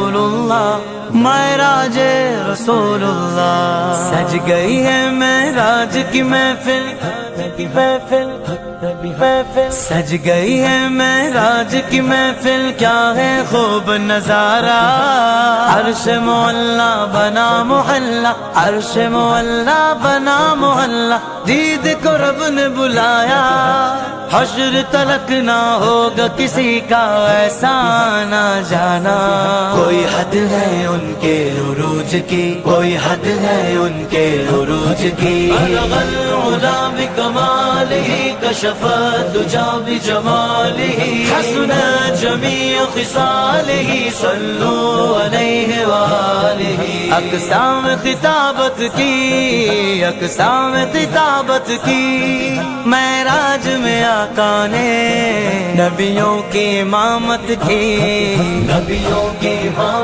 رسول اللہ، معراج رسول اللہ، سج گئی ہے معراج کی محفل، سج گئی ہے معراج کی محفل، کیا ہے خوب نظارہ، عرش معلا بنا محلہ، عرش معلا بنا محلہ، دید کو رب نے بلایا، حشر تلک نہ ہوگا کسی کا ایسا نہ جانا، کوئی حد ہے ان کے عروج کی، کوئی حد ہے ان کے عروج کی، بلغ العلا بکمالہ، کشف الدجی بجمالہ، حسن جمیع خصالہ، صلوا علیہ وآلہ، اقسام خطابت کی، اقسام خطابت کی، معراج میں آقا نے نبیوں کی امامت کی، نبیوں کی امامت